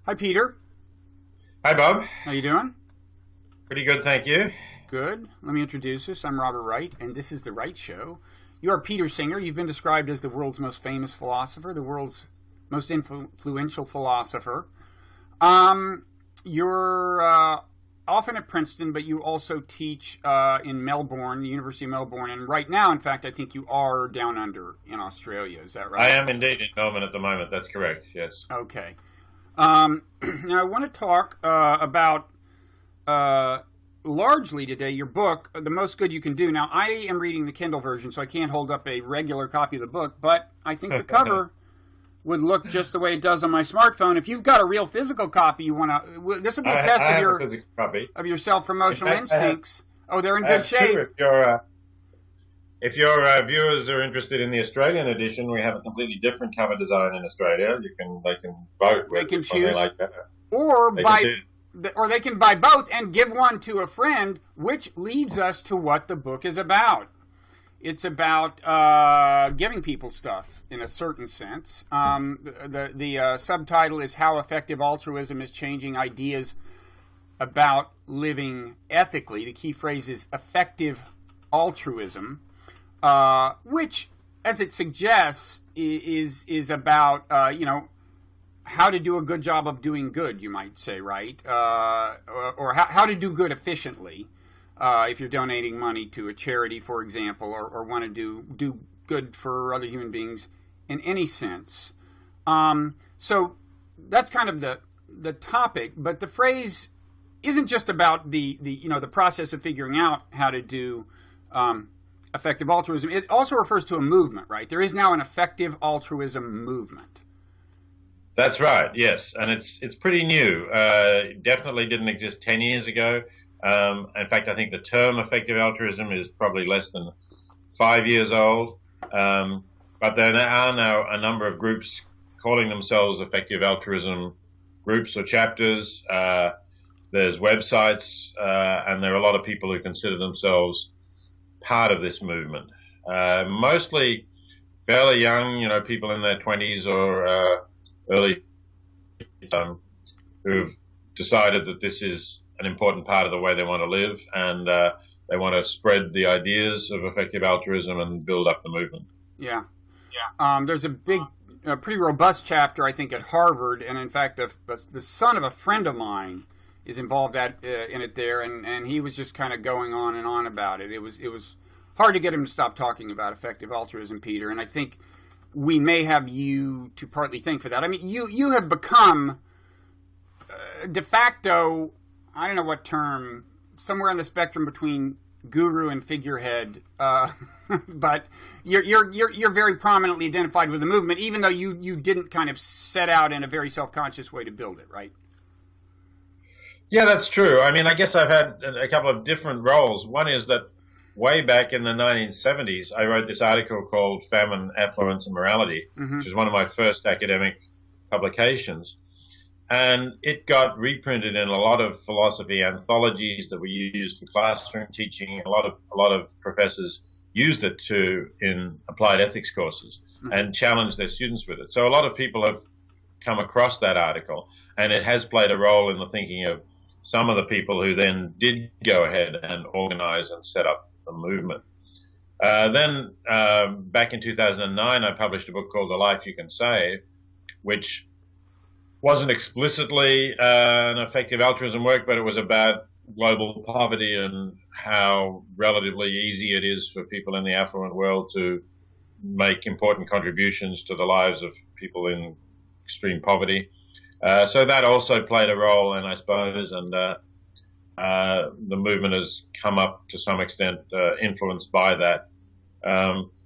Hi, Peter. Hi, Bob. How you doing? Pretty good, thank you. Good. Let me introduce us. I'm Robert Wright, and this is The Wright Show. You are Peter Singer. You've been described as the world's most famous philosopher, the world's most influential philosopher. You're often at Princeton, but you also teach in Melbourne, the University of Melbourne. And right now, in fact, I think you are down under in Australia. Is that I right? am indeed in Melbourne at the moment. That's correct. Yes. Okay. Now, I want to talk about uh, largely today your book, The Most Good You Can Do. Now, I am reading the Kindle version, so I can't hold up a regular copy of the book, but I think the cover would look just the way it does on my smartphone. If you've got a real physical copy, you want to. This will be a test I have a physical copy. of your self In promotional fact, instincts. Oh, they're in I good have two. shape. If your viewers are interested in the Australian edition, we have a completely different cover design in Australia. They can vote They with can which one they choose, like better. or They can buy, do. or they can buy both and give one to a friend, which leads us to what the book is about. It's about giving people stuff in a certain sense. The subtitle is How Effective Altruism is Changing Ideas About Living Ethically. The key phrase is effective altruism, which, as it suggests, is about how to do a good job of doing good. You might say, right? Or how to do good efficiently. If you're donating money to a charity, for example, or want to do good for other human beings in any sense. So that's kind of the topic, but the phrase isn't just about the process of figuring out how to do effective altruism. It also refers to a movement, right? There is now an effective altruism movement. That's right. Yes, and it's pretty new. Definitely didn't exist 10 years ago. In fact, I think the term effective altruism is probably less than 5 years old. But there are now a number of groups calling themselves effective altruism groups or chapters. There's websites, and there are a lot of people who consider themselves part of this movement. Mostly fairly young, people in their 20s or early, who've decided that this is an important part of the way they want to live, and they want to spread the ideas of effective altruism and build up the movement. Yeah. There's a pretty robust chapter, I think, at Harvard, and in fact, the son of a friend of mine is involved in it there, and he was just kind of going on and on about it. It was hard to get him to stop talking about effective altruism, Peter, and I think we may have you to partly thank for that. I mean, you have become de facto, I don't know what term, somewhere on the spectrum between guru and figurehead, but you're very prominently identified with the movement, even though you didn't kind of set out in a very self-conscious way to build it, right? Yeah, that's true. I mean, I guess I've had a couple of different roles. One is that way back in the 1970s, I wrote this article called Famine, Affluence, and Morality, Mm-hmm. which is one of my first academic publications. And it got reprinted in a lot of philosophy anthologies that were used for classroom teaching. A lot of professors used it in applied ethics courses and challenged their students with it. So a lot of people have come across that article, and it has played a role in the thinking of some of the people who then did go ahead and organize and set up the movement. Then back in 2009, I published a book called The Life You Can Save, which wasn't explicitly an effective altruism work, but it was about global poverty and how relatively easy it is for people in the affluent world to make important contributions to the lives of people in extreme poverty. So that also played a role, and I suppose, and the movement has come up to some extent influenced by that.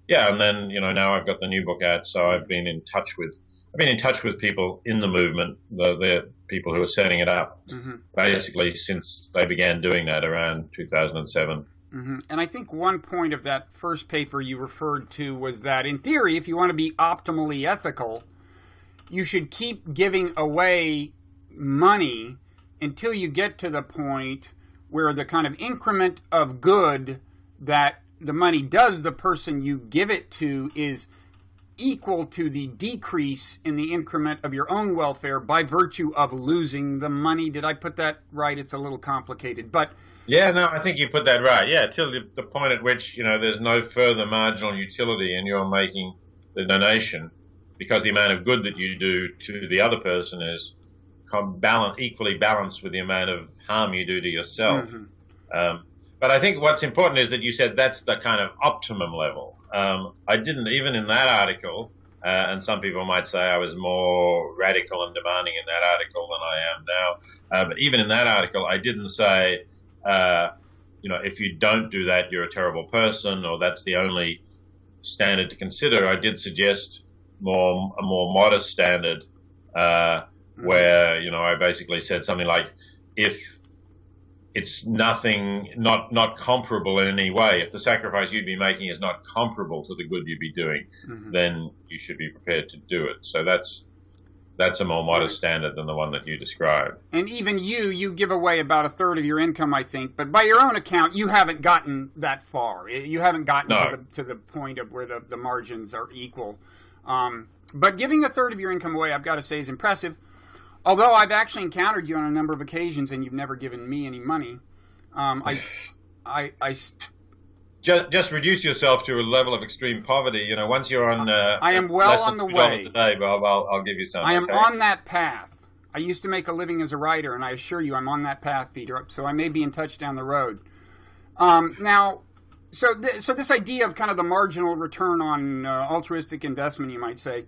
Yeah, and then now I've got the new book out, so I've been in touch with people in the movement, the people who are setting it up, Mm-hmm. basically since they began doing that around 2007. Mm-hmm. And I think one point of that first paper you referred to was that, in theory, if you want to be optimally ethical, you should keep giving away money until you get to the point where the kind of increment of good that the money does the person you give it to is equal to the decrease in the increment of your own welfare by virtue of losing the money. Did I put that right? It's a little complicated, but Yeah, no, I think you put that right. Yeah, till the point at which, there's no further marginal utility and you're making the donation because the amount of good that you do to the other person is equally balanced with the amount of harm you do to yourself. But I think what's important is that you said that's the kind of optimum level. I didn't, even in that article, and some people might say I was more radical and demanding in that article than I am now. But even in that article, I didn't say, if you don't do that, you're a terrible person, or that's the only standard to consider. I did suggest a more modest standard, where, I basically said something like, if it's not comparable in any way, if the sacrifice you'd be making is not comparable to the good you'd be doing, then you should be prepared to do it. So that's a more modest standard than the one that you described. And even you give away about a third of your income, I think. But by your own account, you haven't gotten that far. You haven't gotten to the point of where the margins are equal. But giving a third of your income away, I've got to say, is impressive. Although I've actually encountered you on a number of occasions and you've never given me any money. Just reduce yourself to a level of extreme poverty. Once you're on, I am well on the way. Today, Bob, I'll give you some. I am on that path. I used to make a living as a writer, and I assure you, I'm on that path, Peter. So I may be in touch down the road. Now, so this idea of kind of the marginal return on altruistic investment, you might say,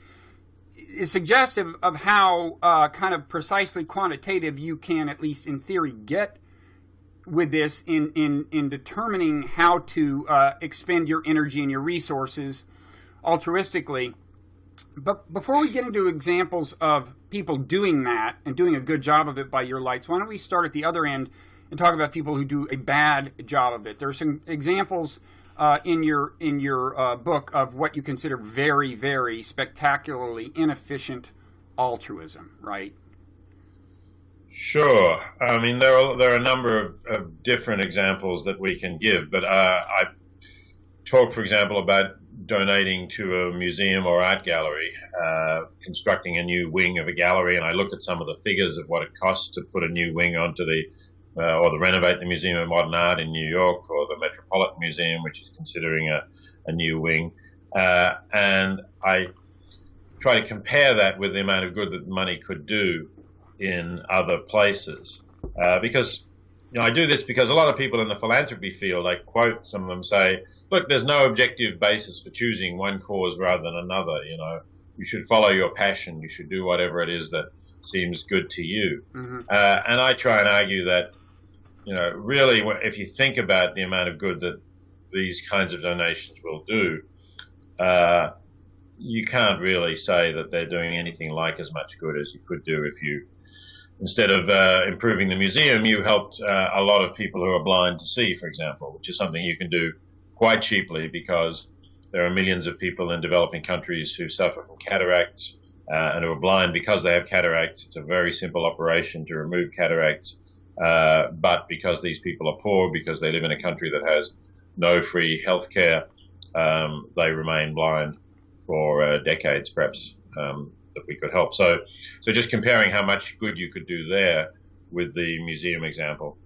is suggestive of how kind of precisely quantitative you can, at least in theory, get with this in determining how to expend your energy and your resources altruistically. But before we get into examples of people doing that and doing a good job of it by your lights, why don't we start at the other end and talk about people who do a bad job of it? There are some examples in your book of what you consider very, very spectacularly inefficient altruism, right? Sure. I mean, there are a number of different examples that we can give, but I talk, for example, about donating to a museum or art gallery, constructing a new wing of a gallery, and I look at some of the figures of what it costs to put a new wing onto or to renovate the Museum of Modern Art in New York, or the Metropolitan Museum, which is considering a new wing, and I try to compare that with the amount of good that money could do in other places, because I do this because a lot of people in the philanthropy field, I quote some of them, say, look, there's no objective basis for choosing one cause rather than another. You should follow your passion. You should do whatever it is that seems good to you. And I try and argue that, really, if you think about the amount of good that these kinds of donations will do, you can't really say that they're doing anything like as much good as you could do if you, instead of improving the museum, you helped a lot of people who are blind to see, for example, which is something you can do quite cheaply because there are millions of people in developing countries who suffer from cataracts and who are blind because they have cataracts. It's a very simple operation to remove cataracts, but because these people are poor, because they live in a country that has no free health care, they remain blind for decades, perhaps, that we could help. So just comparing how much good you could do there with the museum example,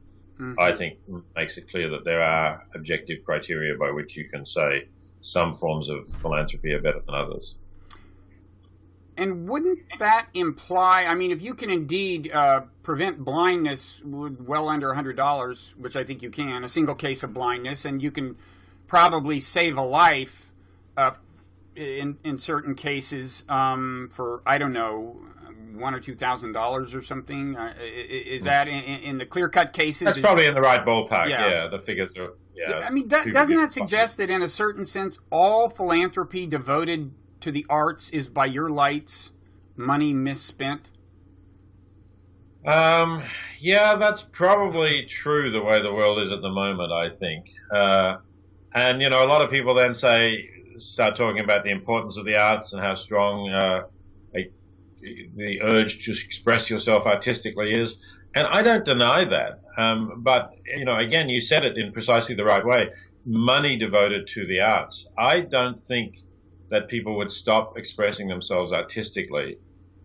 I think makes it clear that there are objective criteria by which you can say some forms of philanthropy are better than others. And wouldn't that imply, I mean, if you can indeed prevent blindness with well under $100, which I think you can, a single case of blindness, and you can probably save a life in certain cases for, I don't know, $1,000 or $2,000 or something. Is that in the clear-cut cases? That's probably in the right ballpark. Yeah, the figures are. Yeah, I mean, doesn't that suggest that in a certain sense, all philanthropy devoted to the arts is, by your lights, money misspent? Yeah, that's probably true the way the world is at the moment, I think. And, a lot of people then start talking about the importance of the arts and how strong the urge to express yourself artistically is. And I don't deny that. But, again, you said it in precisely the right way. Money devoted to the arts. I don't think that people would stop expressing themselves artistically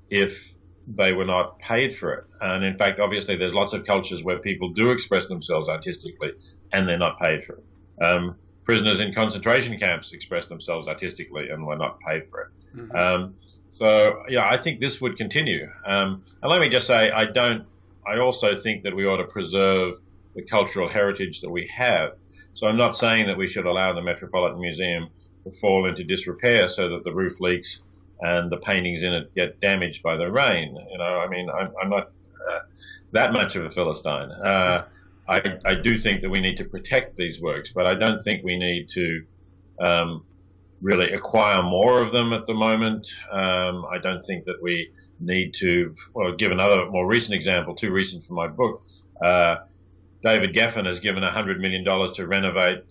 if they were not paid for it. And in fact, obviously, there's lots of cultures where people do express themselves artistically and they're not paid for it. Prisoners in concentration camps express themselves artistically and were not paid for it. Mm-hmm. So, yeah, I think this would continue. And let me just say, I also think that we ought to preserve the cultural heritage that we have. So I'm not saying that we should allow the Metropolitan Museum to fall into disrepair so that the roof leaks and the paintings in it get damaged by the rain. You know, I mean, I'm not that much of a Philistine. I do think that we need to protect these works, but I don't think we need to really acquire more of them at the moment. I don't think that we need to, well, give another more recent example, too recent for my book. David Geffen has given $100 million to renovate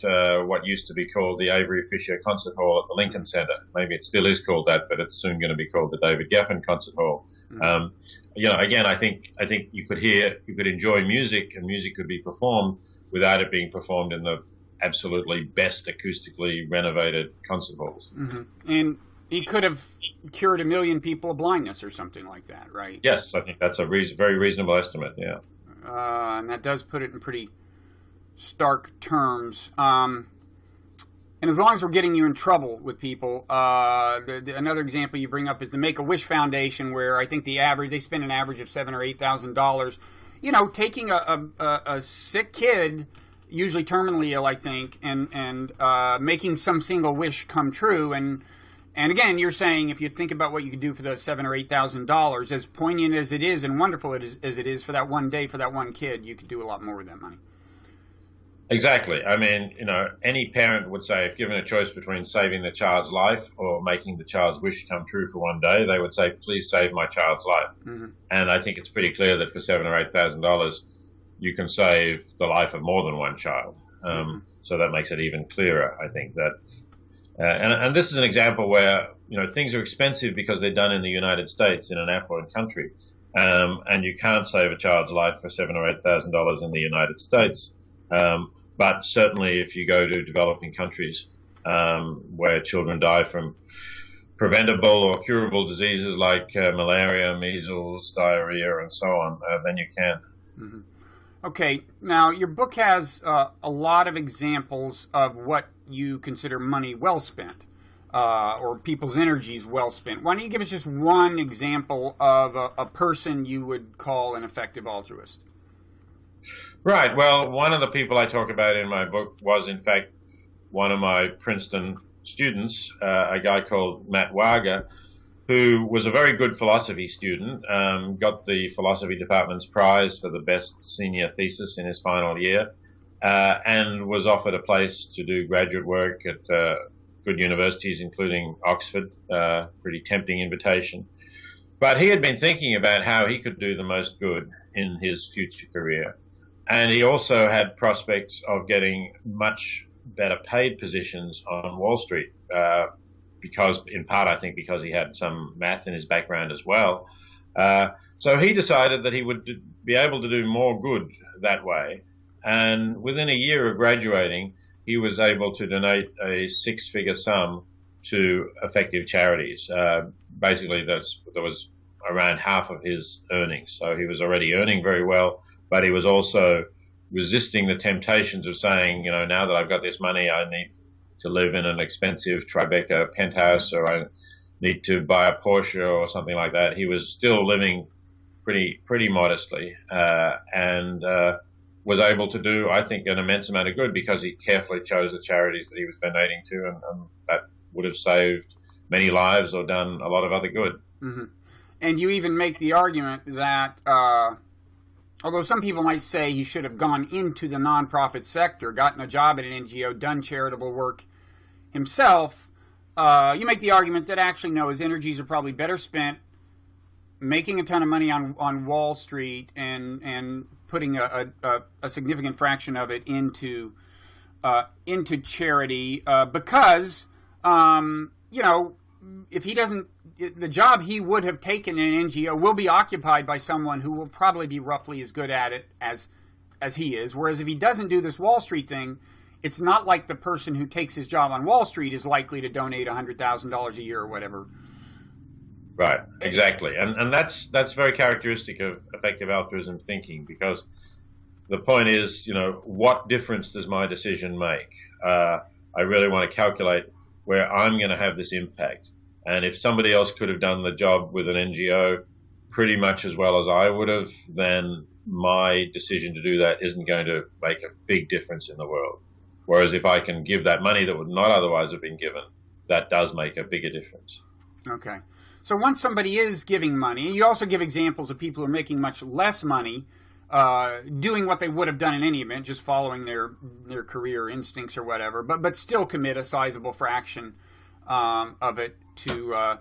what used to be called the Avery Fisher Concert Hall at the Lincoln Center. Maybe it still is called that, but it's soon going to be called the David Geffen Concert Hall. Mm-hmm. You know, again, I think you could enjoy music, and music could be performed without it being performed in the absolutely best acoustically renovated concert halls. Mm-hmm. And he could have cured 1 million people of blindness or something like that, right? Yes, I think that's a very reasonable estimate, yeah. And that does put it in pretty stark terms. And as long as we're getting you in trouble with people, another example you bring up is the Make-A-Wish Foundation, where I think they spend an average of $7,000 or $8,000. You know, taking a sick kid, usually terminally ill, I think, and making some single wish come true. And again, you're saying if you think about what you could do for those $7,000 or $8,000, as poignant as it is and wonderful as it is for that one day for that one kid, you could do a lot more with that money. Exactly. I mean, you know, any parent would say, if given a choice between saving the child's life or making the child's wish come true for one day, they would say, please save my child's life. Mm-hmm. And I think it's pretty clear that for $7,000 or $8,000, you can save the life of more than one child. Mm-hmm. So that makes it even clearer, I think, that. And this is an example where, you know, things are expensive because they're done in the United States, in an affluent country, and you can't save a child's life for $7,000 or $8,000 in the United States. But certainly, if you go to developing countries where children die from preventable or curable diseases like malaria, measles, diarrhea, and so on, then you can. Mm-hmm. Okay, now your book has a lot of examples of what you consider money well spent, or people's energies well spent. Why don't you give us just one example of a person you would call an effective altruist? Right. Well, one of the people I talk about in my book was, in fact, one of my Princeton students, a guy called Matt Wager, who was a very good philosophy student, got the philosophy department's prize for the best senior thesis in his final year, and was offered a place to do graduate work at good universities, including Oxford, pretty tempting invitation. But he had been thinking about how he could do the most good in his future career. And he also had prospects of getting much better paid positions on Wall Street, because, in part, I think because he had some math in his background as well. So he decided that he would be able to do more good that way. And within a year of graduating, he was able to donate a six-figure sum to effective charities. Basically, there was around half of his earnings. So he was already earning very well, but he was also resisting the temptations of saying, you know, now that I've got this money, I need to live in an expensive Tribeca penthouse, or I need to buy a Porsche or something like that. He was still living pretty modestly, and was able to do, I think, an immense amount of good because he carefully chose the charities that he was donating to, and that would have saved many lives or done a lot of other good. Mm-hmm. And you even make the argument that although some people might say he should have gone into the nonprofit sector, gotten a job at an NGO, done charitable work himself, you make the argument that actually, no, his energies are probably better spent making a ton of money on Wall Street and putting a significant fraction of it into charity, because, you know, if he doesn't, the job he would have taken in an NGO will be occupied by someone who will probably be roughly as good at it as he is. Whereas if he doesn't do this Wall Street thing, it's not like the person who takes his job on Wall Street is likely to donate $100,000 a year or whatever. Right, exactly. And that's very characteristic of effective altruism thinking, because the point is, what difference does my decision make? I really want to calculate where I'm going to have this impact. And if somebody else could have done the job with an NGO pretty much as well as I would have, then my decision to do that isn't going to make a big difference in the world. Whereas if I can give that money that would not otherwise have been given, that does make a bigger difference. Okay. So once somebody is giving money, and you also give examples of people who are making much less money, doing what they would have done in any event, just following their career instincts or whatever, but still commit a sizable fraction of it to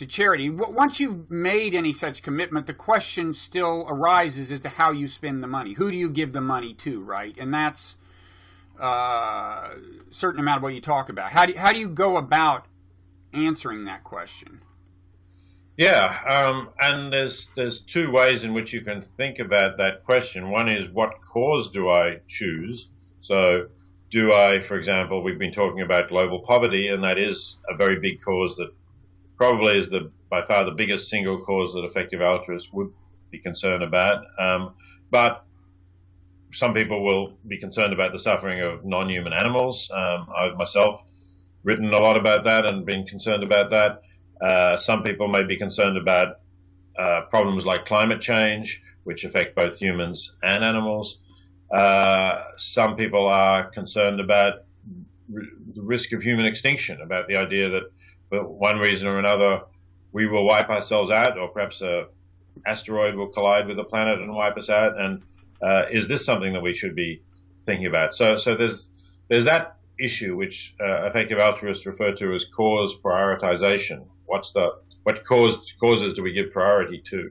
charity. Once you've made any such commitment, the question still arises as to how you spend the money. Who do you give the money to, right? And that's a certain amount of what you talk about. How do you go about answering that question? Yeah, and there's two ways in which you can think about that question. One is, what cause do I choose? So do I, for example, we've been talking about global poverty, and that is a very big cause that probably is by far the biggest single cause that effective altruists would be concerned about. But some people will be concerned about the suffering of non-human animals. I've myself written a lot about that and been concerned about that. Some people may be concerned about problems like climate change, which affect both humans and animals. Some people are concerned about the risk of human extinction, about the idea that for one reason or another we will wipe ourselves out, or perhaps an asteroid will collide with the planet and wipe us out. And is this something that we should be thinking about? So there's that issue which effective altruists refer to as cause prioritization. What causes do we give priority to?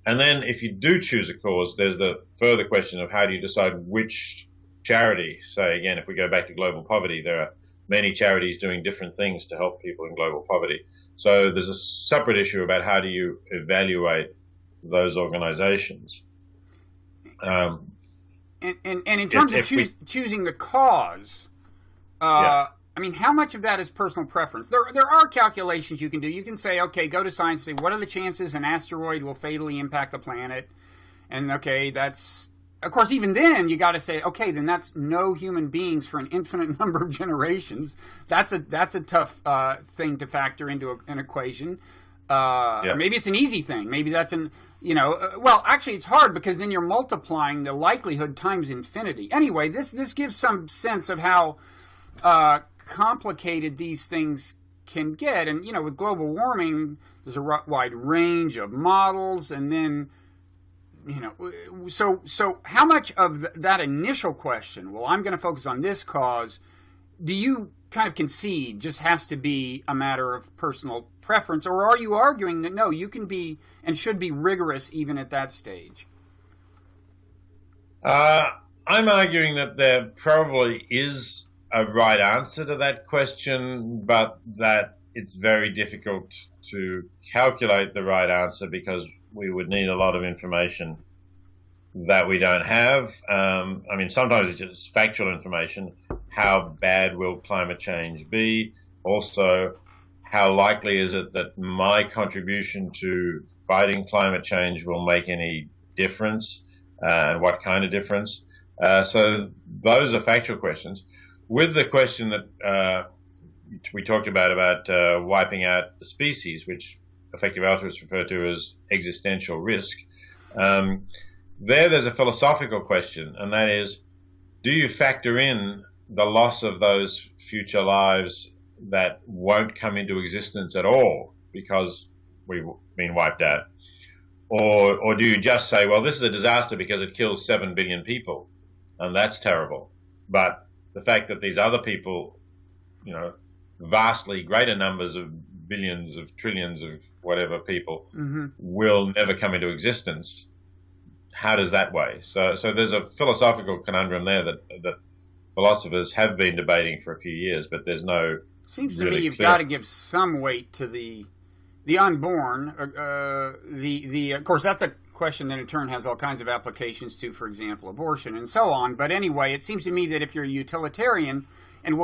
And then if you do choose a cause, there's the further question of how do you decide which charity. Say again, if we go back to global poverty, there are many charities doing different things to help people in global poverty. So there's a separate issue about how do you evaluate those organizations. And in terms of choosing the cause, I mean, how much of that is personal preference? There are calculations you can do. You can say, okay, go to science and say, what are the chances an asteroid will fatally impact the planet? And okay, that's, of course, even then you got to say, okay, then that's no human beings for an infinite number of generations. That's a tough thing to factor into an equation. Maybe it's an easy thing. Maybe that's well, actually it's hard because then you're multiplying the likelihood times infinity. Anyway, this gives some sense of how complicated these things can get. And, with global warming, there's a wide range of models. And then, so how much of that initial question, well, I'm going to focus on this cause, do you kind of concede just has to be a matter of personal preference? Or are you arguing that, no, you can be and should be rigorous even at that stage? I'm arguing that there probably is a right answer to that question, but that it's very difficult to calculate the right answer because we would need a lot of information that we don't have. I mean, sometimes it's just factual information. How bad will climate change be? Also, how likely is it that my contribution to fighting climate change will make any difference, and what kind of difference? So those are factual questions. With the question that we talked about wiping out the species, which effective altruists refer to as existential risk, there's a philosophical question, and that is, do you factor in the loss of those future lives that won't come into existence at all because we've been wiped out? Or do you just say, well, this is a disaster because it kills 7 billion people, and that's terrible. But the fact that these other people, vastly greater numbers of billions of trillions of whatever people will never come into existence, how does that weigh? So there's a philosophical conundrum there that philosophers have been debating for a few years, but there's no Seems to me you've got to give some weight to the unborn. Of course, that's a question then in turn has all kinds of applications to, for example, abortion and so on. But anyway, it seems to me that if you're a utilitarian, and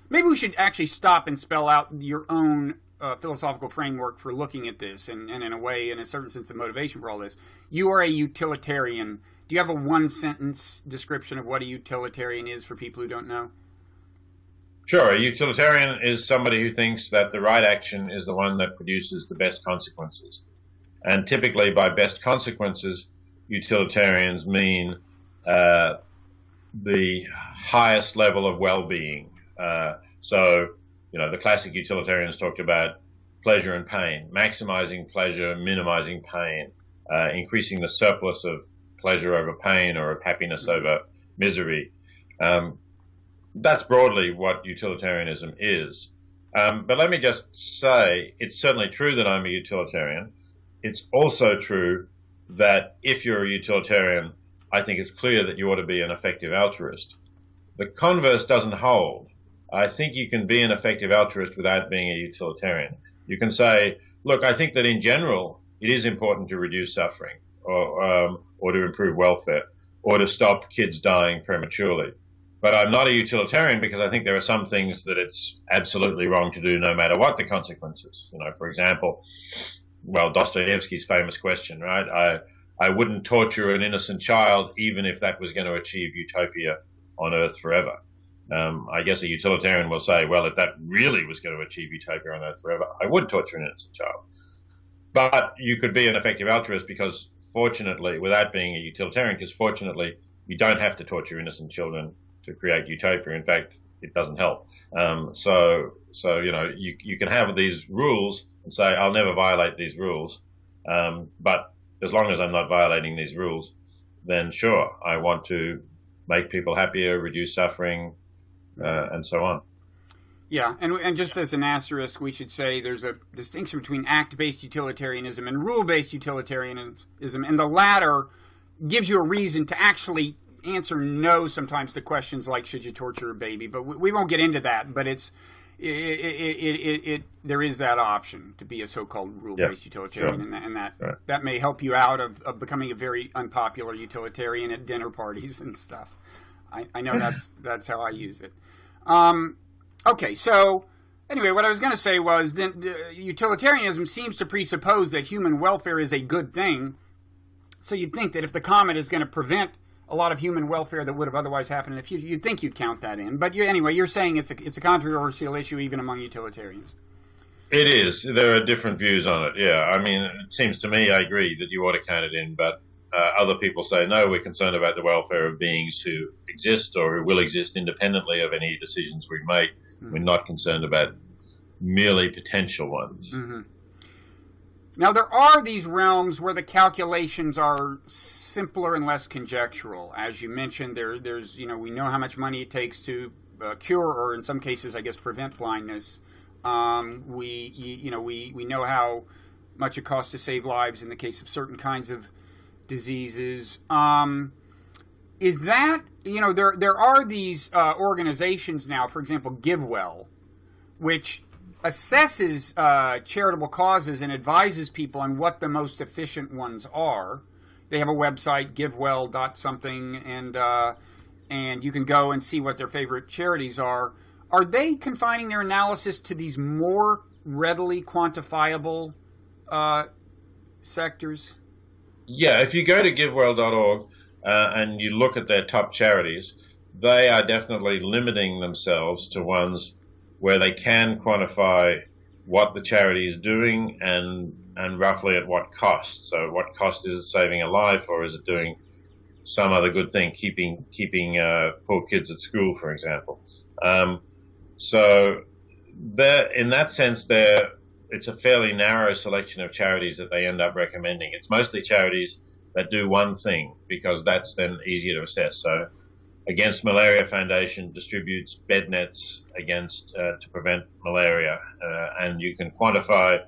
maybe we should actually stop and spell out your own philosophical framework for looking at this, and in a way, in a certain sense, the motivation for all this. You are a utilitarian. Do you have a one-sentence description of what a utilitarian is for people who don't know? Sure. A utilitarian is somebody who thinks that the right action is the one that produces the best consequences. And typically, by best consequences, utilitarians mean the highest level of well-being. So, the classic utilitarians talked about pleasure and pain, maximizing pleasure, minimizing pain, increasing the surplus of pleasure over pain or of happiness over misery. That's broadly what utilitarianism is. But let me just say, it's certainly true that I'm a utilitarian. It's also true that if you're a utilitarian, I think it's clear that you ought to be an effective altruist. The converse doesn't hold. I think you can be an effective altruist without being a utilitarian. You can say, look, I think that in general, it is important to reduce suffering or to improve welfare or to stop kids dying prematurely. But I'm not a utilitarian because I think there are some things that it's absolutely wrong to do no matter what the consequences. For example, Dostoevsky's famous question, right? I wouldn't torture an innocent child even if that was going to achieve utopia on Earth forever. I guess a utilitarian will say, well, if that really was going to achieve utopia on Earth forever, I would torture an innocent child. But you could be an effective altruist because fortunately, without being a utilitarian, because fortunately you don't have to torture innocent children to create utopia. In fact, it doesn't help. So you can have these rules and say, I'll never violate these rules. But as long as I'm not violating these rules, then sure, I want to make people happier, reduce suffering, and so on. Yeah, and just as an asterisk, we should say there's a distinction between act-based utilitarianism and rule-based utilitarianism, and the latter gives you a reason to actually answer no sometimes to questions like should you torture a baby, but we won't get into that. But there is that option to be a so-called rule-based utilitarian, sure. and that may help you out of becoming a very unpopular utilitarian at dinner parties and stuff. I know that's how I use it. Okay, so anyway, what I was going to say was that utilitarianism seems to presuppose that human welfare is a good thing. So you'd think that if the comet is going to prevent a lot of human welfare that would have otherwise happened in the future, you'd think you'd count that in. But anyway, you're saying it's a controversial issue even among utilitarians. It is. There are different views on it, yeah. I mean, it seems to me, I agree that you ought to count it in, but other people say, no, we're concerned about the welfare of beings who exist or who will exist independently of any decisions we make. Mm-hmm. We're not concerned about merely potential ones. Mm-hmm. Now, there are these realms where the calculations are simpler and less conjectural. As you mentioned, there's we know how much money it takes to cure, or in some cases, I guess, prevent blindness. We know how much it costs to save lives in the case of certain kinds of diseases. Is that, there are these organizations now, for example, GiveWell, which assesses charitable causes and advises people on what the most efficient ones are. They have a website, givewell.something, and you can go and see what their favorite charities are. Are they confining their analysis to these more readily quantifiable sectors? Yeah, if you go to givewell.org and you look at their top charities, they are definitely limiting themselves to ones where they can quantify what the charity is doing and roughly at what cost. So what cost is it saving a life, or is it doing some other good thing, keeping poor kids at school, for example. So in that sense, it's a fairly narrow selection of charities that they end up recommending. It's mostly charities that do one thing because that's then easier to assess. So Against Malaria Foundation distributes bed nets to prevent malaria, and you can quantify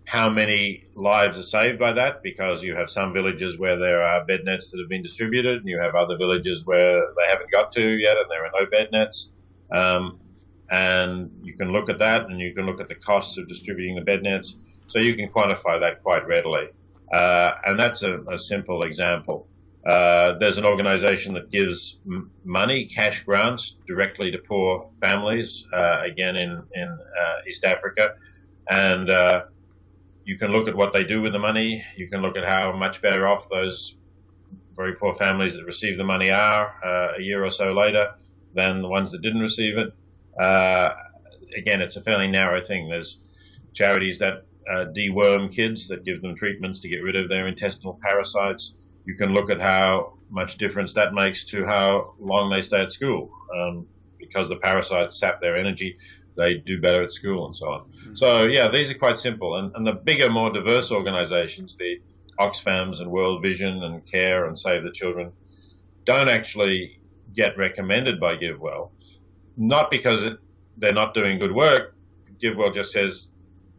how many lives are saved by that, because you have some villages where there are bed nets that have been distributed, and you have other villages where they haven't got to yet and there are no bed nets. And you can look at that, and you can look at the costs of distributing the bed nets, so you can quantify that quite readily. And that's a simple example. There's an organization that gives money, cash grants, directly to poor families, again in East Africa. And you can look at what they do with the money. You can look at how much better off those very poor families that receive the money are a year or so later than the ones that didn't receive it. Again, it's a fairly narrow thing. There's charities that deworm kids, that give them treatments to get rid of their intestinal parasites. You can look at how much difference that makes to how long they stay at school. Because the parasites sap their energy, they do better at school and so on. Mm-hmm. So, yeah, these are quite simple. And the bigger, more diverse organizations, the Oxfams and World Vision and CARE and Save the Children, don't actually get recommended by GiveWell. Not because they're not doing good work. GiveWell just says,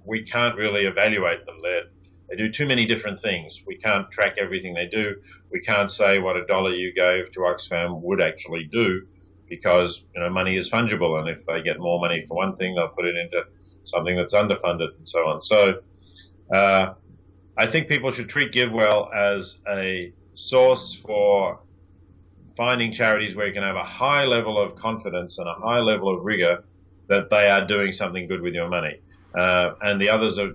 we can't really evaluate them. They do too many different things. We can't track everything they do. We can't say what $1 you gave to Oxfam would actually do, because money is fungible, and if they get more money for one thing, they'll put it into something that's underfunded and so on. So I think people should treat GiveWell as a source for finding charities where you can have a high level of confidence and a high level of rigor that they are doing something good with your money. And the others are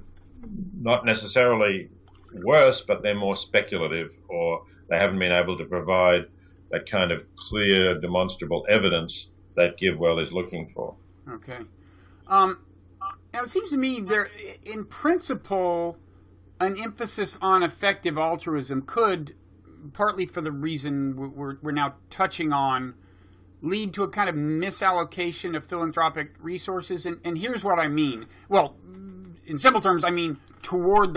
not necessarily worse, but they're more speculative, or they haven't been able to provide that kind of clear, demonstrable evidence that GiveWell is looking for. Okay. Now, it seems to me there, in principle, an emphasis on effective altruism could, partly for the reason we're now touching on, lead to a kind of misallocation of philanthropic resources. And here's what I mean. Well, in simple terms, I mean toward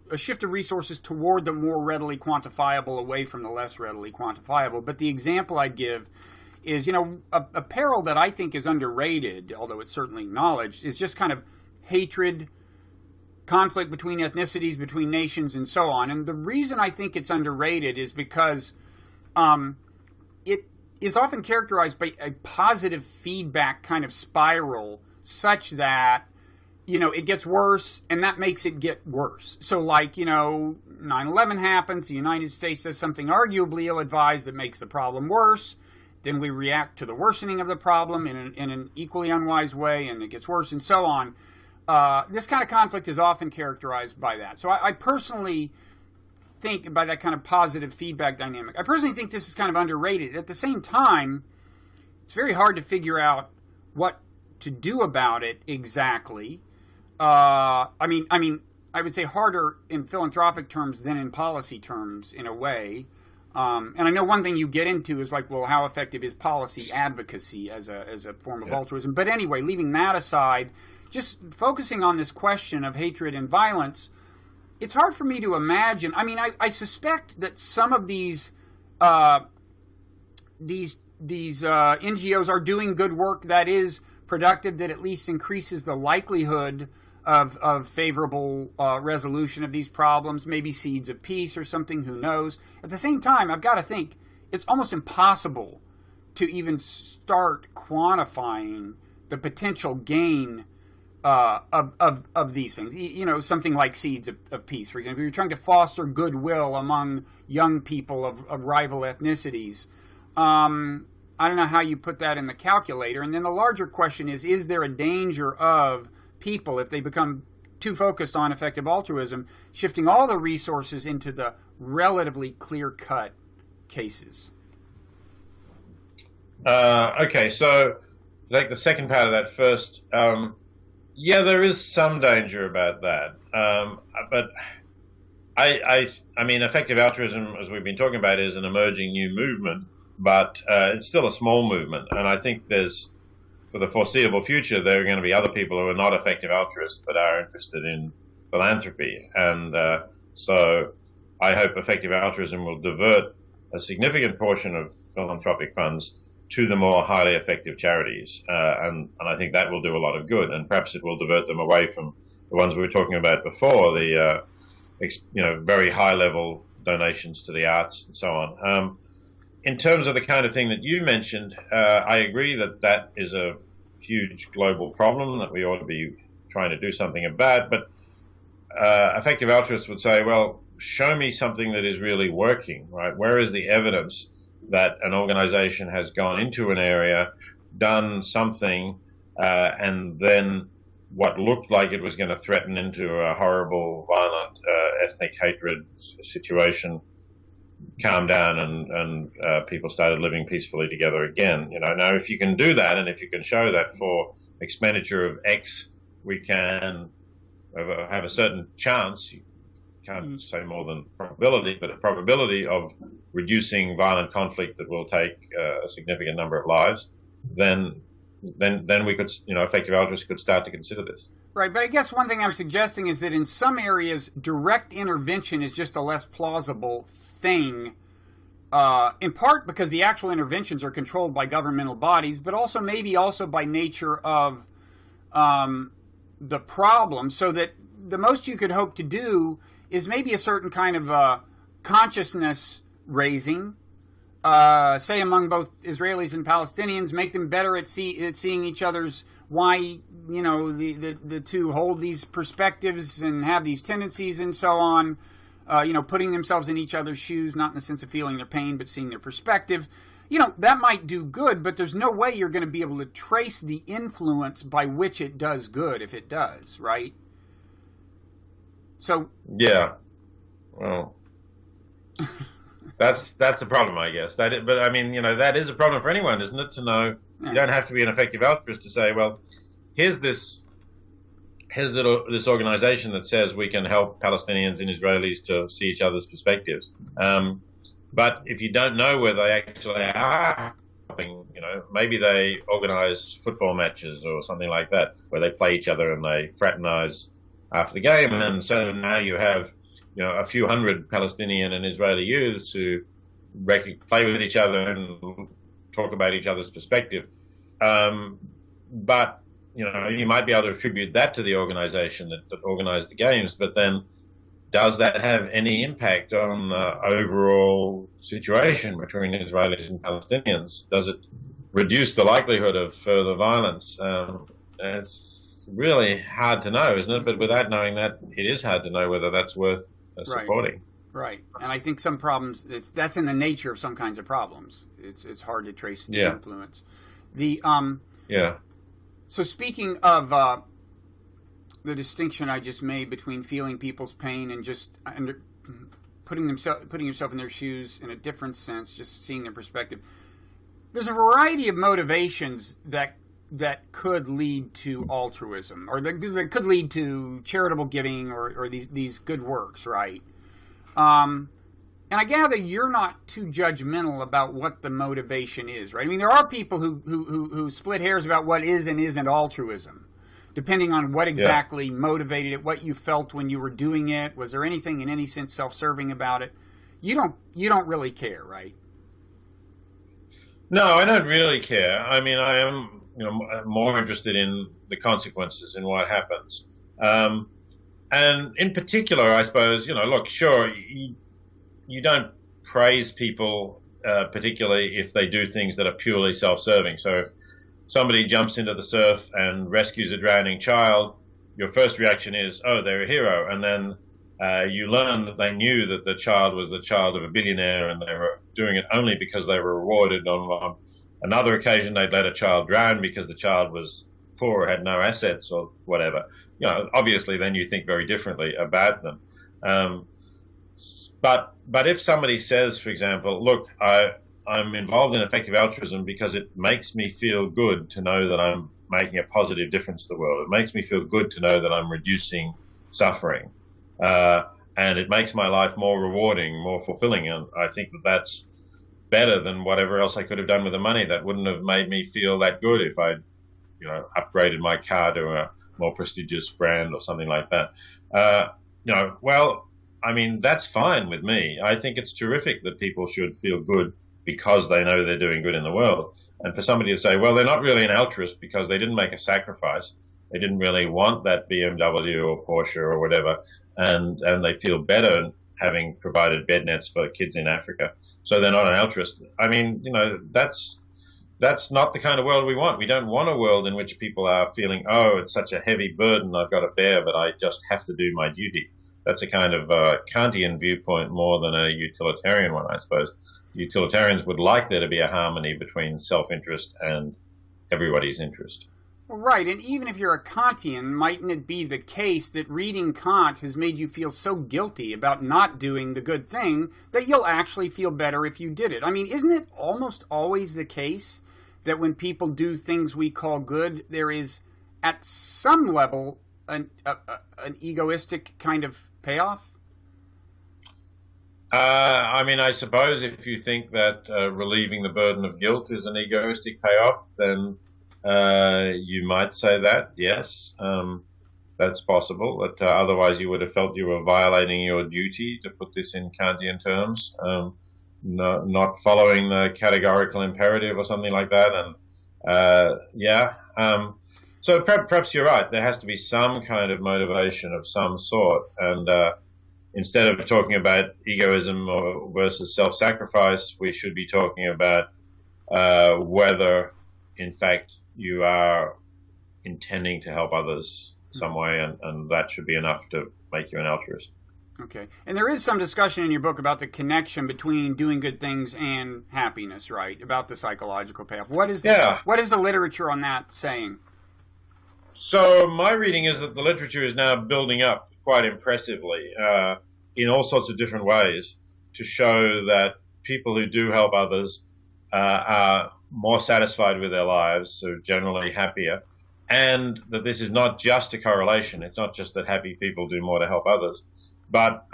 a shift of resources toward the more readily quantifiable, away from the less readily quantifiable. But the example I'd give is, a peril that I think is underrated, although it's certainly acknowledged, is just kind of hatred, conflict between ethnicities, between nations, and so on. And the reason I think it's underrated is because it is often characterized by a positive feedback kind of spiral, such that it gets worse, and that makes it get worse. So, 9/11 happens, the United States does something arguably ill-advised that makes the problem worse. Then we react to the worsening of the problem in an equally unwise way, and it gets worse, and so on. This kind of conflict is often characterized by that. So I personally think, by that kind of positive feedback dynamic, I personally think this is kind of underrated. At the same time, it's very hard to figure out what to do about it exactly. I would say harder in philanthropic terms than in policy terms, in a way. And I know one thing you get into is how effective is policy advocacy as a form of altruism? But anyway, leaving that aside, just focusing on this question of hatred and violence, it's hard for me to imagine. I suspect that some of these NGOs are doing good work that is productive, that at least increases the likelihood of favorable resolution of these problems, maybe seeds of peace or something, who knows. At the same time, I've got to think it's almost impossible to even start quantifying the potential gain of these things. Something like seeds of peace, for example. You're trying to foster goodwill among young people of rival ethnicities. I don't know how you put that in the calculator. And then the larger question is there a danger of people, if they become too focused on effective altruism, shifting all the resources into the relatively clear-cut cases? Okay, so take the second part of that first. Yeah, there is some danger about that. But I mean, effective altruism, as we've been talking about, is an emerging new movement, but it's still a small movement. And I think for the foreseeable future, there are going to be other people who are not effective altruists but are interested in philanthropy. And so I hope effective altruism will divert a significant portion of philanthropic funds to the more highly effective charities. And I think that will do a lot of good. And perhaps it will divert them away from the ones we were talking about before, the very high-level donations to the arts and so on. In terms of the kind of thing that you mentioned, I agree that is a huge global problem that we ought to be trying to do something about. But effective altruists would say, well, show me something that is really working, right? Where is the evidence that an organization has gone into an area, done something, and then what looked like it was going to threaten into a horrible, violent, ethnic hatred situation calmed down and people started living peacefully together again. Now if you can do that, and if you can show that for expenditure of X, we can have a certain chance, you can't say more than probability, but a probability of reducing violent conflict that will take a significant number of lives, then we could, effective altruists could start to consider this. Right, but I guess one thing I'm suggesting is that in some areas, direct intervention is just a less plausible thing, in part because the actual interventions are controlled by governmental bodies, but also maybe also by nature of the problem, so that the most you could hope to do is maybe a certain kind of consciousness raising, say among both Israelis and Palestinians, make them better at seeing each other's, why the two hold these perspectives and have these tendencies and so on, putting themselves in each other's shoes, not in the sense of feeling their pain, but seeing their perspective. That might do good, but there's no way you're going to be able to trace the influence by which it does good, if it does, right? So yeah, well, that's a problem, I guess. But I mean, that is a problem for anyone, isn't it? To know, you don't have to be an effective altruist to say, well, here's this organization that says we can help Palestinians and Israelis to see each other's perspectives. But if you don't know where they actually are helping, maybe they organize football matches or something like that, where they play each other and they fraternize after the game, and so now you have, a few hundred Palestinian and Israeli youths who play with each other and talk about each other's perspective. But you might be able to attribute that to the organization that organized the games, but then does that have any impact on the overall situation between Israelis and Palestinians? Does it reduce the likelihood of further violence? It's really hard to know, isn't it? But without knowing that, it is hard to know whether that's worth supporting. Right. And I think some problems, that's in the nature of some kinds of problems. It's hard to trace the influence. So speaking of the distinction I just made between feeling people's pain and just putting yourself in their shoes in a different sense, just seeing their perspective, there's a variety of motivations that could lead to altruism, or that could lead to charitable giving, or these good works, right? And I gather you're not too judgmental about what the motivation is, right? I mean, there are people who split hairs about what is and isn't altruism, depending on what exactly motivated it, what you felt when you were doing it. Was there anything in any sense self-serving about it? You don't really care, right? No, I don't really care. I mean, I am more interested in the consequences and what happens. And in particular, I suppose, look, sure, you don't praise people particularly if they do things that are purely self-serving. So if somebody jumps into the surf and rescues a drowning child, your first reaction is, oh, they're a hero. And then you learn that they knew that the child was the child of a billionaire and they were doing it only because they were rewarded. On another occasion, they'd let a child drown because the child was poor or had no assets or whatever. Obviously, then you think very differently about them. But if somebody says, for example, look, I'm involved in effective altruism because it makes me feel good to know that I'm making a positive difference to the world. It makes me feel good to know that I'm reducing suffering. And it makes my life more rewarding, more fulfilling. And I think that that's better than whatever else I could have done with the money. That wouldn't have made me feel that good if I'd, upgraded my car to a more prestigious brand or something like that. Well, I mean, that's fine with me. I think it's terrific that people should feel good because they know they're doing good in the world. And for somebody to say, well, they're not really an altruist because they didn't make a sacrifice. They didn't really want that BMW or Porsche or whatever. And they feel better having provided bed nets for kids in Africa. So they're not an altruist. I mean, that's that's not the kind of world we want. We don't want a world in which people are feeling, oh, it's such a heavy burden I've got to bear, but I just have to do my duty. That's a kind of Kantian viewpoint more than a utilitarian one, I suppose. Utilitarians would like there to be a harmony between self-interest and everybody's interest. Well, right, and even if you're a Kantian, mightn't it be the case that reading Kant has made you feel so guilty about not doing the good thing that you'll actually feel better if you did it? I mean, isn't it almost always the case that when people do things we call good, there is, at some level, an egoistic kind of payoff? I mean, I suppose if you think that relieving the burden of guilt is an egoistic payoff, then you might say that, yes. That's possible. That otherwise you would have felt you were violating your duty, to put this in Kantian terms. Not following the categorical imperative or something like that. And so perhaps you're right. There has to be some kind of motivation of some sort. And instead of talking about egoism versus self-sacrifice, we should be talking about whether, in fact, you are intending to help others some way, and that should be enough to make you an altruist. Okay. And there is some discussion in your book about the connection between doing good things and happiness, right? About the psychological payoff. What is the literature on that saying? So my reading is that the literature is now building up quite impressively in all sorts of different ways to show that people who do help others are more satisfied with their lives, so generally happier, and that this is not just a correlation. It's not just that happy people do more to help others, but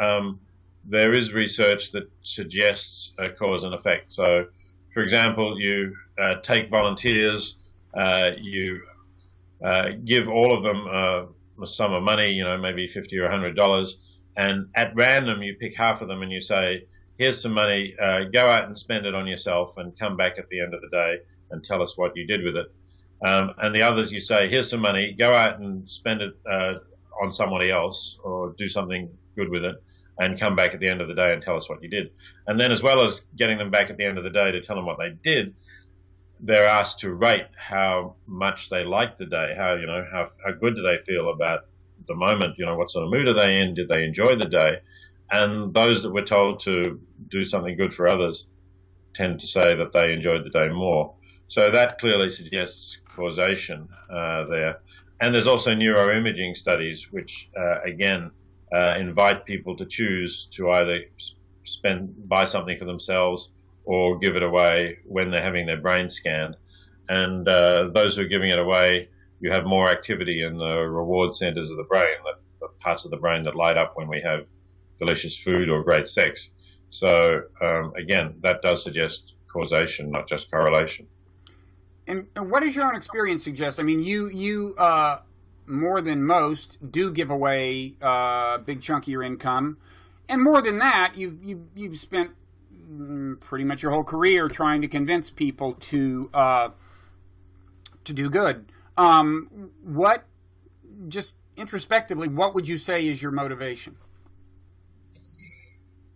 there is research that suggests a cause and effect. So, for example, you take volunteers, you give all of them a sum of money, maybe $50 or $100, and at random you pick half of them and you say, here's some money, go out and spend it on yourself and come back at the end of the day and tell us what you did with it. And the others you say, here's some money, go out and spend it on somebody else or do something good with it and come back at the end of the day and tell us what you did. And then, as well as getting them back at the end of the day to tell them what they did, they're asked to rate how much they liked the day, how good do they feel about the moment, what sort of mood are they in, did they enjoy the day? And those that were told to do something good for others tend to say that they enjoyed the day more. So that clearly suggests causation there. And there's also neuroimaging studies which, again, invite people to choose to either buy something for themselves or give it away when they're having their brain scanned. And those who are giving it away, you have more activity in the reward centers of the brain, the parts of the brain that light up when we have delicious food or great sex. So, again, that does suggest causation, not just correlation. And what does your own experience suggest? I mean, you more than most do give away a big chunk of your income, and more than that, you've spent pretty much your whole career trying to convince people to do good. What, just introspectively, what would you say is your motivation?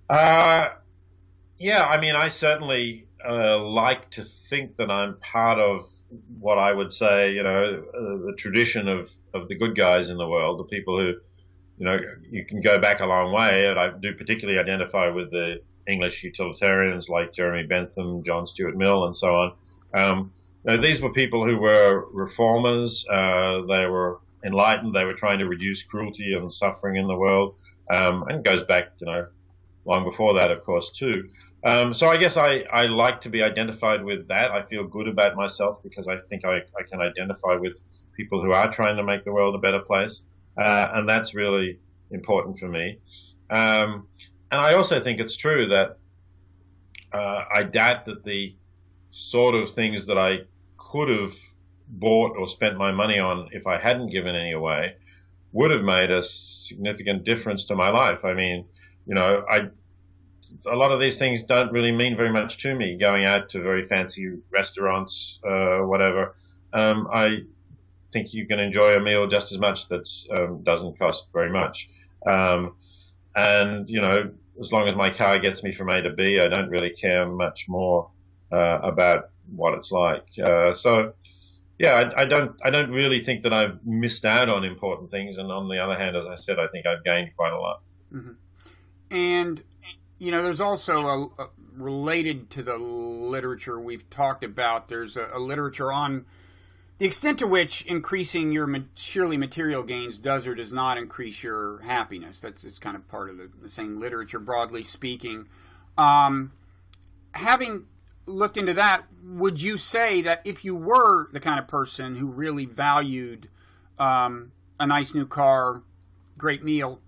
Yeah, I mean, I certainly like to think that I'm part of what I would say, the tradition of the good guys in the world, the people who, you can go back a long way, and I do particularly identify with the English utilitarians like Jeremy Bentham, John Stuart Mill, and so on. These were people who were reformers. They were enlightened. They were trying to reduce cruelty and suffering in the world, and it goes back, long before that, of course, too. So I guess I like to be identified with that. I feel good about myself because I think I can identify with people who are trying to make the world a better place. And that's really important for me. And I also think it's true that I doubt that the sort of things that I could have bought or spent my money on if I hadn't given any away would have made a significant difference to my life. I mean, a lot of these things don't really mean very much to me, going out to very fancy restaurants, whatever. I think you can enjoy a meal just as much that doesn't cost very much. And, as long as my car gets me from A to B, I don't really care much more about what it's like. So yeah, I don't really think that I've missed out on important things, and on the other hand, as I said, I think I've gained quite a lot. Mm-hmm. And there's also related to the literature we've talked about. There's a literature on the extent to which increasing your surely material gains does or does not increase your happiness. It's kind of part of the same literature, broadly speaking. Having looked into that, would you say that if you were the kind of person who really valued a nice new car, great meal,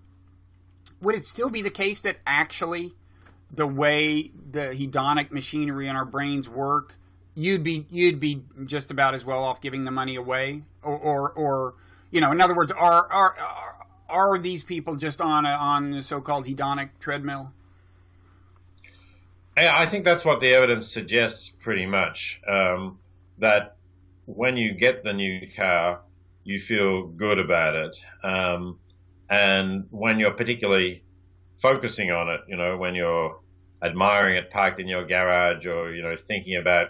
would it still be the case that actually the way the hedonic machinery in our brains work, you'd be just about as well off giving the money away, or in other words, are these people just on a so-called hedonic treadmill? I think that's what the evidence suggests pretty much, that when you get the new car, you feel good about it. And when you're particularly focusing on it, when you're admiring it parked in your garage, or, thinking about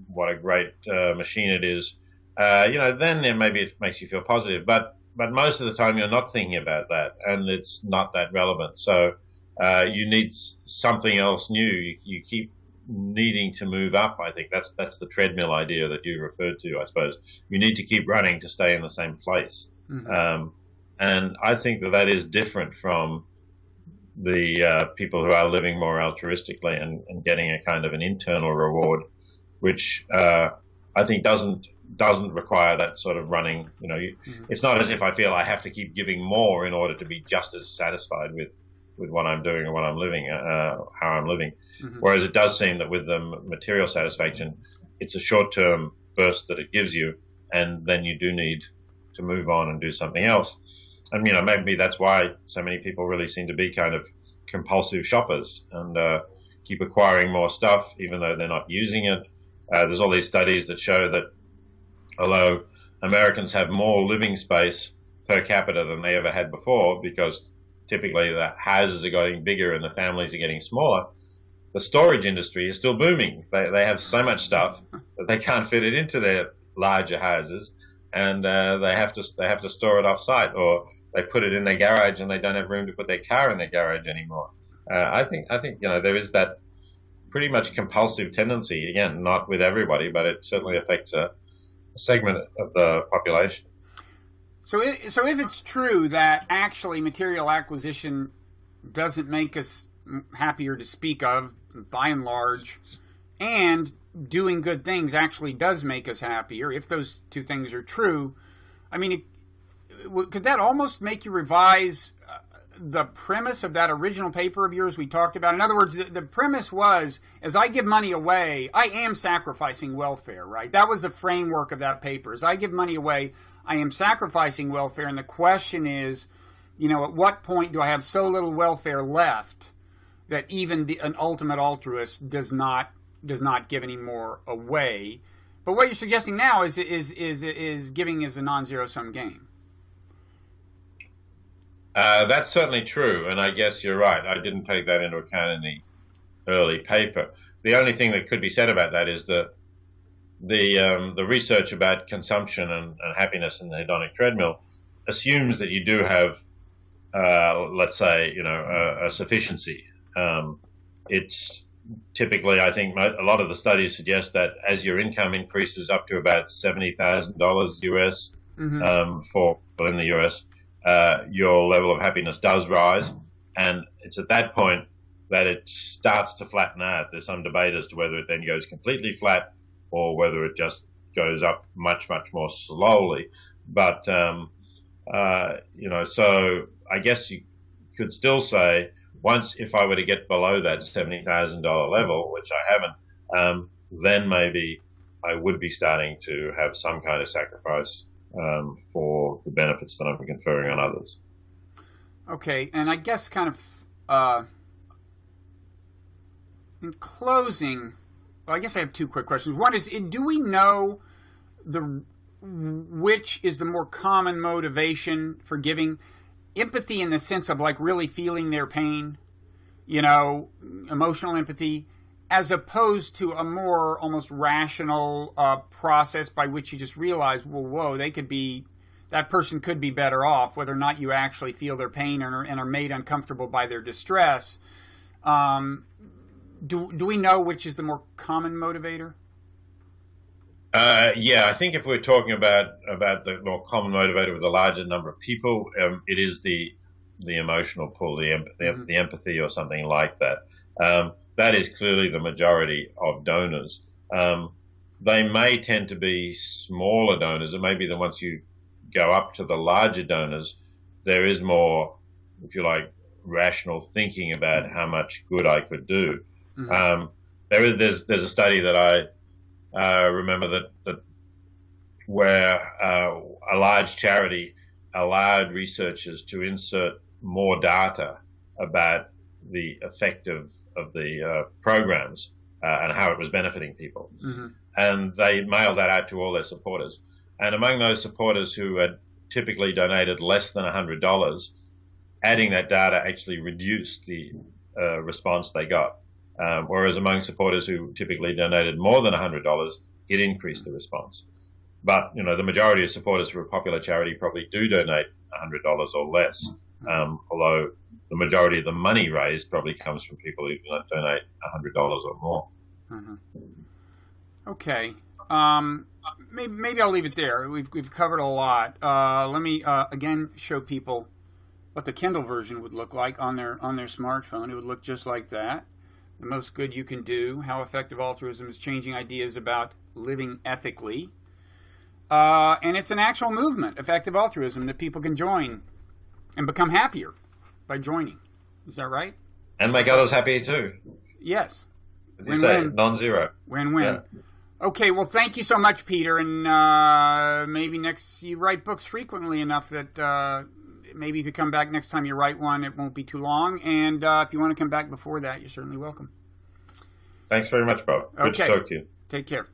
what a great machine it is, then maybe it makes you feel positive. But most of the time you're not thinking about that, and it's not that relevant. So you need something else new. You keep needing to move up. I think that's the treadmill idea that you referred to, I suppose. You need to keep running to stay in the same place. Mm-hmm. And I think that is different from the people who are living more altruistically and getting a kind of an internal reward, which I think doesn't require that sort of running. Mm-hmm. It's not as if I feel I have to keep giving more in order to be just as satisfied with what I'm doing or what I'm living, how I'm living. Mm-hmm. Whereas it does seem that with the material satisfaction, it's a short-term burst that it gives you, and then you do need to move on and do something else. And, maybe that's why so many people really seem to be kind of compulsive shoppers and keep acquiring more stuff, even though they're not using it. There's all these studies that show that although Americans have more living space per capita than they ever had before, because typically the houses are getting bigger and the families are getting smaller, the storage industry is still booming. They have so much stuff that they can't fit it into their larger houses, and they have to store it off-site, or they put it in their garage and they don't have room to put their car in their garage anymore. I think there is that pretty much compulsive tendency. Again, not with everybody, but it certainly affects a segment of the population. So if it's true that actually material acquisition doesn't make us happier to speak of, by and large, and doing good things actually does make us happier, if those two things are true, I mean, could that almost make you revise the premise of that original paper of yours we talked about? In other words, the premise was, as I give money away, I am sacrificing welfare, right? That was the framework of that paper. As I give money away, I am sacrificing welfare, and the question is, at what point do I have so little welfare left that even an ultimate altruist does not give any more away? But what you're suggesting now is giving is a non-zero sum game. That's certainly true, and I guess you're right. I didn't take that into account in the early paper. The only thing that could be said about that is that the research about consumption and happiness in the hedonic treadmill assumes that you do have, let's say, a sufficiency. It's typically, I think, a lot of the studies suggest that as your income increases up to about $70,000 US, mm-hmm. For in the US, your level of happiness does rise, and it's at that point that it starts to flatten out. There's some debate as to whether it then goes completely flat or whether it just goes up much, much more slowly. But, so I guess you could still say, if I were to get below that $70,000 level, which I haven't, then maybe I would be starting to have some kind of sacrifice for the benefits that I'm conferring on others. Okay, and I guess kind of in closing, well, I guess I have two quick questions. One is, do we know which is the more common motivation for giving? Empathy in the sense of like really feeling their pain, emotional empathy, as opposed to a more almost rational process by which you just realize, well, whoa, that person could be better off, whether or not you actually feel their pain and are made uncomfortable by their distress. Do we know which is the more common motivator? Yeah, I think if we're talking about the more common motivator with a larger number of people, it is the emotional pull, the empathy or something like that. That is clearly the majority of donors. They may tend to be smaller donors, and maybe then once you go up to the larger donors, there is more, if you like, rational thinking about how much good I could do. Mm-hmm. There's a study that I remember that where a large charity allowed researchers to insert more data about the effect of the programs and how it was benefiting people. Mm-hmm. And they mailed that out to all their supporters. And among those supporters who had typically donated less than $100, adding that data actually reduced the response they got. Whereas among supporters who typically donated more than $100, it increased the response. But, the majority of supporters for a popular charity probably do donate $100 or less, although the majority of the money raised probably comes from people who donate $100 or more. Mm-hmm. Okay. Maybe I'll leave it there. We've covered a lot. Let me again show people what the Kindle version would look like on their smartphone. It would look just like that. The most good you can do. How effective altruism is changing ideas about living ethically. And it's an actual movement, effective altruism, that people can join and become happier by joining. Is that right? And make others happy too. Yes. As you say, non-zero. Win-win. Yeah. Okay, well, thank you so much, Peter. And maybe you write books frequently enough that maybe if you come back next time you write one, it won't be too long. And if you want to come back before that, you're certainly welcome. Thanks very much, Bob. Good to talk to you. Take care.